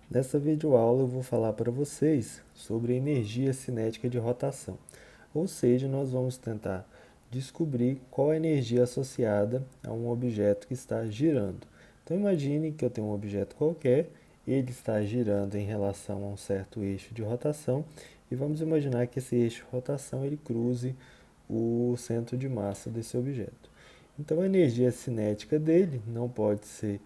Nessa videoaula eu vou falar para vocês sobre energia cinética de rotação. Ou seja, nós vamos tentar descobrir qual a energia associada a um objeto que está girando. Então imagine que eu tenho um objeto qualquer, ele está girando em relação a um certo eixo de rotação e vamos imaginar que esse eixo de rotação ele cruze o centro de massa desse objeto. Então a energia cinética dele não pode ser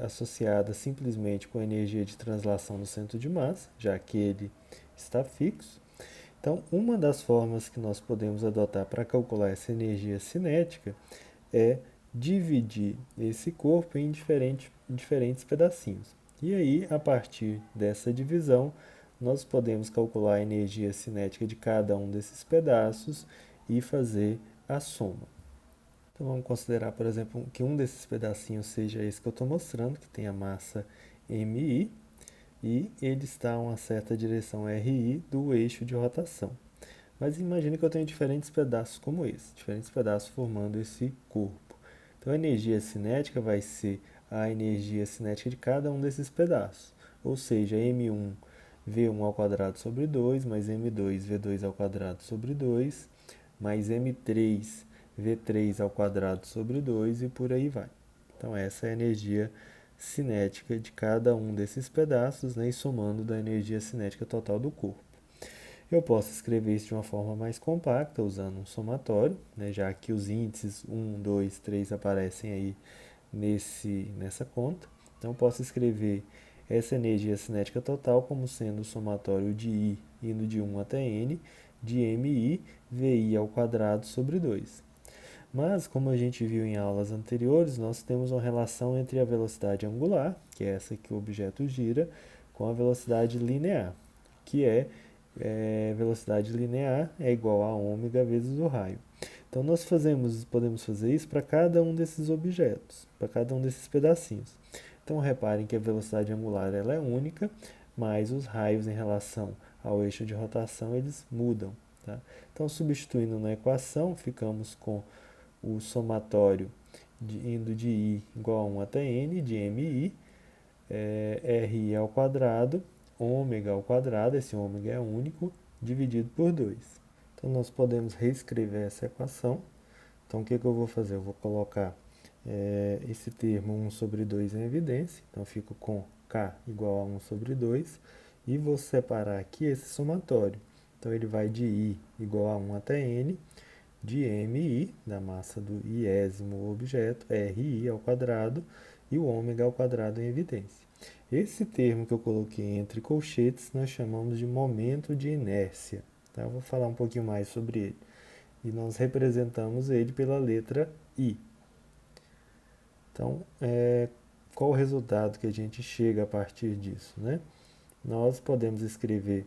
associada simplesmente com a energia de translação no centro de massa, já que ele está fixo. Então, uma das formas que nós podemos adotar para calcular essa energia cinética é dividir esse corpo em diferentes pedacinhos. E aí, a partir dessa divisão, nós podemos calcular a energia cinética de cada um desses pedaços e fazer a soma. Então vamos considerar, por exemplo, que um desses pedacinhos seja esse que eu estou mostrando, que tem a massa MI, e ele está a uma certa direção RI do eixo de rotação. Mas imagine que eu tenho diferentes pedaços como esse, diferentes pedaços formando esse corpo. Então a energia cinética vai ser a energia cinética de cada um desses pedaços. Ou seja, M1 V1 ao quadrado sobre 2, mais M2 V2 ao quadrado sobre 2, mais M3 V3 ao quadrado sobre 2 e por aí vai. Então essa é a energia cinética de cada um desses pedaços, né, e somando da energia cinética total do corpo. Eu posso escrever isso de uma forma mais compacta, usando um somatório, né, já que os índices 1, 2, 3 aparecem aí nessa conta. Então, eu posso escrever essa energia cinética total como sendo o somatório de I indo de 1 até N, de MI, VI ao quadrado sobre 2. Mas, como a gente viu em aulas anteriores, nós temos uma relação entre a velocidade angular, que é essa que o objeto gira, com a velocidade linear, que velocidade linear é igual a ômega vezes o raio. Então nós podemos fazer isso para cada um desses objetos, para cada um desses pedacinhos. Então reparem que a velocidade angular ela é única, mas os raios em relação ao eixo de rotação eles mudam. Tá? Então substituindo na equação, ficamos com o somatório indo de I igual a 1 até N de MI, RI ao quadrado, ômega ao quadrado, esse ômega é único, dividido por 2. Então nós podemos reescrever essa equação. Então o que eu vou fazer? Eu vou colocar esse termo 1 sobre 2 em evidência, então eu fico com K igual a 1 sobre 2, e vou separar aqui esse somatório. Então ele vai de I igual a 1 até N, de MI, da massa do iésimo objeto, RI ao quadrado, e o ômega ao quadrado em evidência. Esse termo que eu coloquei entre colchetes nós chamamos de momento de inércia. Tá? Eu vou falar um pouquinho mais sobre ele. E nós representamos ele pela letra I. Então, qual o resultado que a gente chega a partir disso? Né? Nós podemos escrever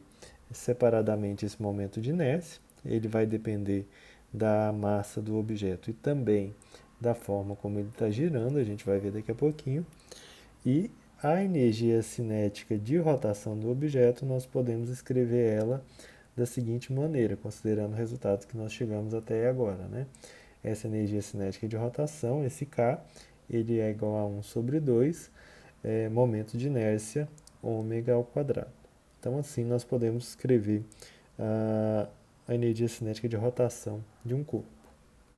separadamente esse momento de inércia. Ele vai depender da massa do objeto e também da forma como ele está girando, a gente vai ver daqui a pouquinho. E a energia cinética de rotação do objeto, nós podemos escrever ela da seguinte maneira, considerando o resultado que nós chegamos até agora. Né? Essa energia cinética de rotação, esse K, ele é igual a 1 sobre 2, momento de inércia, ômega ao quadrado. Então, assim, nós podemos escrever a energia cinética de rotação de um corpo.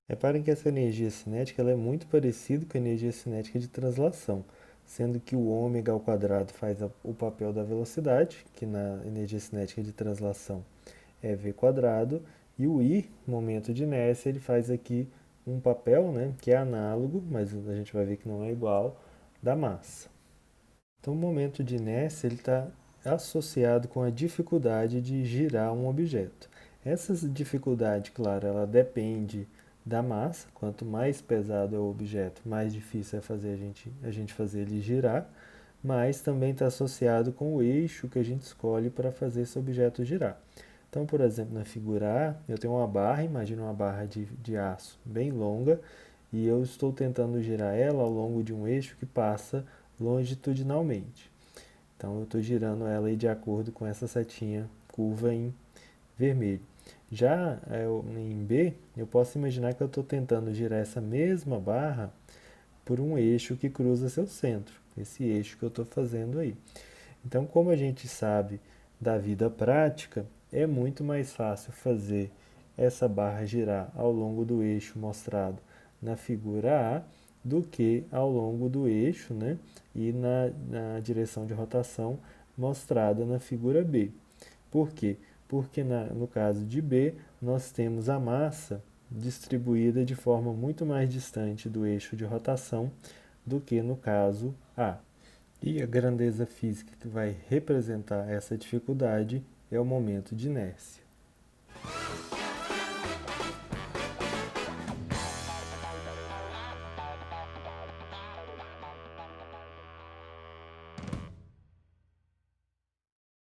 Reparem que essa energia cinética ela é muito parecida com a energia cinética de translação, sendo que o ômega ao quadrado faz o papel da velocidade, que na energia cinética de translação é v quadrado, e o I, momento de inércia, ele faz aqui um papel, né, que é análogo, mas a gente vai ver que não é igual, da massa. Então, o momento de inércia está associado com a dificuldade de girar um objeto. Essa dificuldade, claro, ela depende da massa. Quanto mais pesado é o objeto, mais difícil é fazer a gente fazer ele girar, mas também está associado com o eixo que a gente escolhe para fazer esse objeto girar. Então, por exemplo, na figura A, eu tenho uma barra, imagina uma barra de aço bem longa, e eu estou tentando girar ela ao longo de um eixo que passa longitudinalmente. Então, eu estou girando ela aí de acordo com essa setinha curva em vermelho. Já em B, eu posso imaginar que eu estou tentando girar essa mesma barra por um eixo que cruza seu centro. esse eixo que eu estou fazendo aí. Então, como a gente sabe da vida prática, é muito mais fácil fazer essa barra girar ao longo do eixo mostrado na figura A do que ao longo do eixo, né, e na direção de rotação mostrada na figura B. Por quê? Porque no caso de B, nós temos a massa distribuída de forma muito mais distante do eixo de rotação do que no caso A. E a grandeza física que vai representar essa dificuldade é o momento de inércia.